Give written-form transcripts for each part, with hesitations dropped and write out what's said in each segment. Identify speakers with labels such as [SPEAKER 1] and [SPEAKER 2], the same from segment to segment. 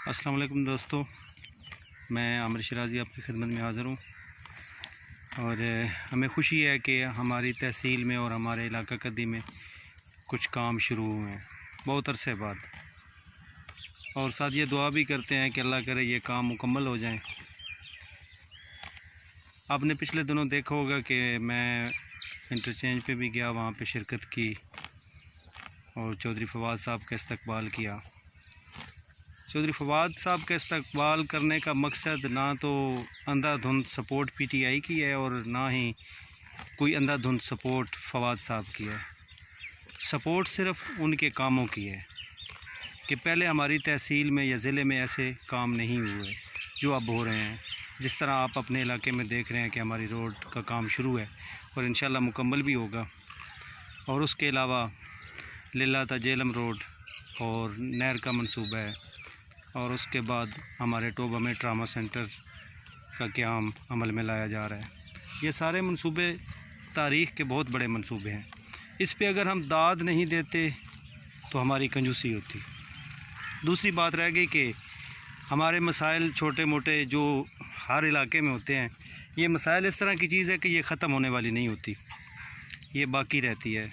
[SPEAKER 1] अस्सलाम वालेकुम दोस्तों, मैं आमिर शिराजी आपकी खिदमत में हाज़िर हूँ। और हमें खुशी है कि हमारी तहसील में और हमारे इलाका कदी में कुछ काम शुरू हुए हैं बहुत अरसे बाद। और साथ ये दुआ भी करते हैं कि अल्लाह करे ये काम मुकम्मल हो जाएं। आपने पिछले दिनों देखा होगा कि मैं इंटरचेंज पे भी गया, वहाँ पे शिरकत की और चौधरी फवाद साहब का इस्तकबाल किया। चौधरी फवाद साहब का इस्तकबाल करने का मकसद ना तो अंधाधुंध सपोर्ट पीटीआई की है और ना ही कोई अंधाधुंध सपोर्ट फवाद साहब की है। सपोर्ट सिर्फ उनके कामों की है कि पहले हमारी तहसील में या ज़िले में ऐसे काम नहीं हुए जो अब हो रहे हैं। जिस तरह आप अपने इलाके में देख रहे हैं कि हमारी रोड का काम शुरू है और इंशाल्लाह मुकम्मल भी होगा। और उसके अलावा लीला जेलम रोड और नहर का मंसूबा है। और उसके बाद हमारे टोबा में ट्रामा सेंटर का क़याम अमल में लाया जा रहा है। ये सारे मंसूबे तारीख़ के बहुत बड़े मंसूबे हैं। इस पे अगर हम दाद नहीं देते तो हमारी कंजूसी होती। दूसरी बात रह गई कि हमारे मसाइल छोटे मोटे जो हर इलाके में होते हैं, ये मसाइल इस तरह की चीज़ है कि ये ख़त्म होने वाली नहीं होती, ये बाकी रहती है।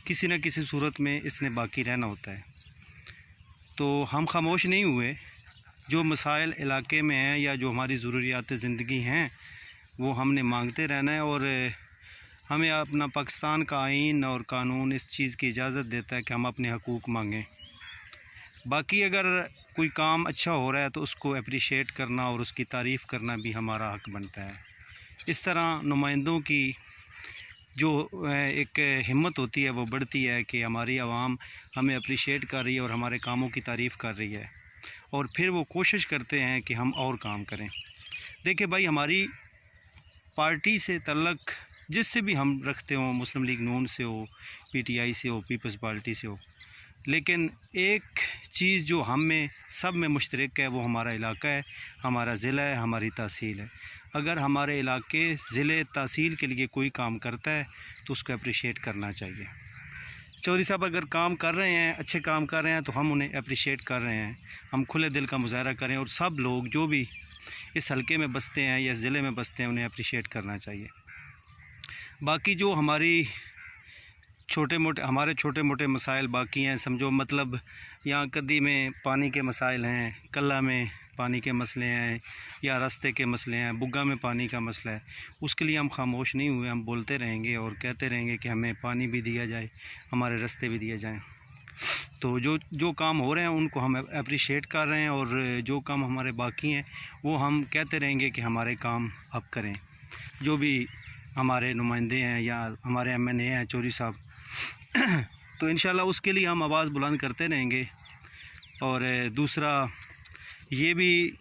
[SPEAKER 1] किसी न किसी सूरत में इसने बाकी रहना होता है। तो हम खामोश नहीं हुए। जो मसाइल इलाके में हैं या जो हमारी ज़रूरियात ज़िंदगी हैं वो हमने मांगते रहना है। और हमें अपना पाकिस्तान का आईन और कानून इस चीज़ की इजाज़त देता है कि हम अपने हकूक़ मांगें। बाकी अगर कोई काम अच्छा हो रहा है तो उसको अप्रिशिएट करना और उसकी तारीफ़ करना भी हमारा हक़ बनता है। इस तरह नुमाइंदों की जो एक हिम्मत होती है वो बढ़ती है कि हमारी आवाम हमें अप्रिशिएट कर रही है और हमारे कामों की तारीफ़ कर रही है, और फिर वो कोशिश करते हैं कि हम और काम करें। देखिए भाई, हमारी पार्टी से तल्लुक़ जिससे भी हम रखते हों, मुस्लिम लीग नून से हो, पीटीआई से हो, पीपल्स पार्टी से हो, लेकिन एक चीज़ जो हम में सब में मुश्तरक है वो हमारा इलाका है, हमारा ज़िला है, हमारी तहसील है। अगर हमारे इलाके ज़िले तहसील के लिए कोई काम करता है तो उसको अप्रिशिएट करना चाहिए। चौधरी साहब अगर काम कर रहे हैं, अच्छे काम कर रहे हैं तो हम उन्हें अप्रिशिएट कर रहे हैं। हम खुले दिल का मुजाहरा करें और सब लोग जो भी इस हलके में बसते हैं या ज़िले में बसते हैं उन्हें अप्रिशिएट करना चाहिए। बाकी जो हमारे छोटे मोटे मसाइल बाकी हैं, समझो मतलब यहाँ कदी में पानी के मसाइल हैं, कल्ला में पानी के मसले हैं, या रास्ते के मसले हैं, बुग्गा में पानी का मसला है, उसके लिए हम खामोश नहीं हुए। हम बोलते रहेंगे और कहते रहेंगे कि हमें पानी भी दिया जाए, हमारे रास्ते भी दिए जाएं। तो जो काम हो रहे हैं उनको हम अप्रिशिएट कर रहे हैं, और जो काम हमारे बाकी हैं वो हम कहते रहेंगे कि हमारे काम अब करें। जो भी हमारे नुमाइंदे हैं या हमारे एमएनए हैं चौधरी साहब तो इंशाल्लाह उसके लिए हम आवाज़ बुलंद करते रहेंगे। और दूसरा ये भी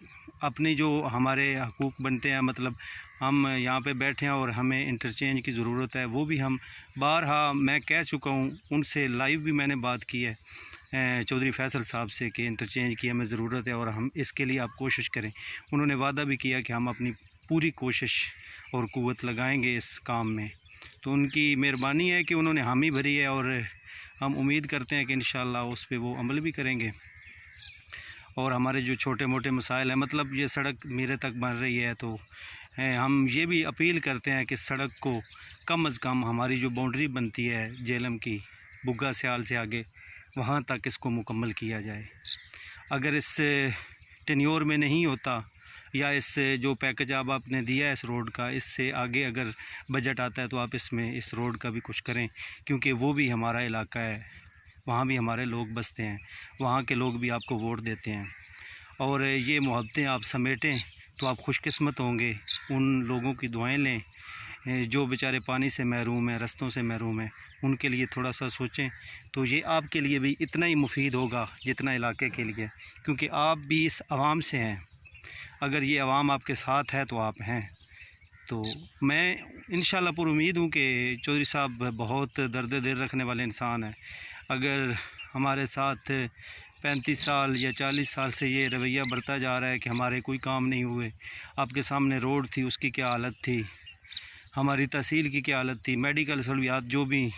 [SPEAKER 1] अपनी जो हमारे हकूक़ बनते हैं, मतलब हम यहाँ पे बैठे हैं और हमें इंटरचेंज की ज़रूरत है, वो भी हम बारहा मैं कह चुका हूँ, उनसे लाइव भी मैंने बात की है चौधरी फैसल साहब से कि इंटरचेंज की हमें ज़रूरत है और हम इसके लिए आप कोशिश करें। उन्होंने वादा भी किया कि हम अपनी पूरी कोशिश और क़ुव्वत लगाएंगे इस काम में। तो उनकी मेहरबानी है कि उन्होंने हामी भरी है और हम उम्मीद करते हैं कि इंशाल्लाह उस पर वो अमल भी करेंगे। और हमारे जो छोटे मोटे मसाइल हैं, मतलब ये सड़क मेरे तक बन रही है तो हम ये भी अपील करते हैं कि सड़क को कम अज़ कम हमारी जो बाउंड्री बनती है जेलम की, बुग्गा स्याल से आगे, वहाँ तक इसको मुकम्मल किया जाए। अगर इस टेन्योर में नहीं होता या इस जो पैकेज आपने दिया है इस रोड का, इससे आगे अगर बजट आता है तो आप इसमें इस रोड का भी कुछ करें, क्योंकि वो भी हमारा इलाका है, वहाँ भी हमारे लोग बसते हैं, वहाँ के लोग भी आपको वोट देते हैं। और ये मोहब्बतें आप समेटें तो आप खुशकिस्मत होंगे। उन लोगों की दुआएं लें जो बेचारे पानी से महरूम हैं, रस्तों से महरूम हैं, उनके लिए थोड़ा सा सोचें तो ये आपके लिए भी इतना ही मुफीद होगा जितना इलाके के लिए, क्योंकि आप भी इस आवाम से हैं। अगर ये आवाम आपके साथ है तो आप हैं। तो मैं इंशाल्लाह पर उम्मीद हूँ कि चौधरी साहब बहुत दर्द दिल रखने वाले इंसान हैं। अगर हमारे साथ 35 साल या 40 साल से ये रवैया बढ़ता जा रहा है कि हमारे कोई काम नहीं हुए, आपके सामने रोड थी उसकी क्या हालत थी, हमारी तहसील की क्या हालत थी, मेडिकल सहूलियात जो भी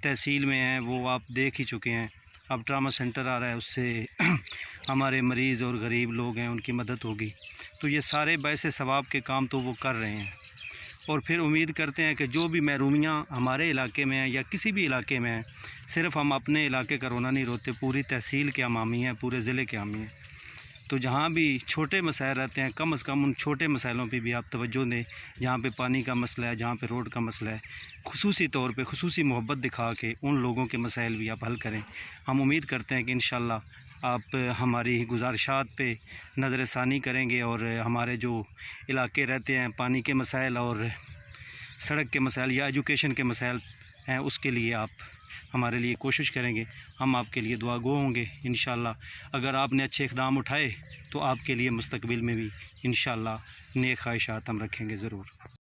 [SPEAKER 1] तहसील में हैं वो आप देख ही चुके हैं। अब ट्रामा सेंटर आ रहा है, उससे हमारे मरीज़ और गरीब लोग हैं उनकी मदद होगी। तो ये सारे बैसे सवाब के काम तो वो कर रहे हैं। और फिर उम्मीद करते हैं कि जो भी महरूमियाँ हमारे इलाके में हैं या किसी भी इलाके में हैं, सिर्फ़ हम अपने इलाके का रोना नहीं रोते, पूरी तहसील के हम हामी हैं, पूरे ज़िले के हामी हैं। तो जहाँ भी छोटे मसाइल रहते हैं, कम से कम उन छोटे मसाइलों पे भी आप तवज्जो दें। जहाँ पे पानी का मसला है, जहाँ पे रोड का मसला है, खुसूसी तौर पे खुसूसी मोहब्बत दिखा के उन लोगों के मसाइल भी आप हल करें। हम उम्मीद करते हैं कि इंशाअल्लाह आप हमारी गुजारिशात पे नज़रसानी करेंगे और हमारे जो इलाके रहते हैं, पानी के मसाइल और सड़क के मसाइल या एजुकेशन के मसाइल हैं, उसके लिए आप हमारे लिए कोशिश करेंगे। हम आपके लिए दुआगो होंगे इंशाअल्लाह। अगर आपने अच्छे इक़दाम उठाए तो आपके लिए मुस्तकबिल में भी इंशाअल्लाह नेक ख्वाहिशात हम रखेंगे ज़रूर।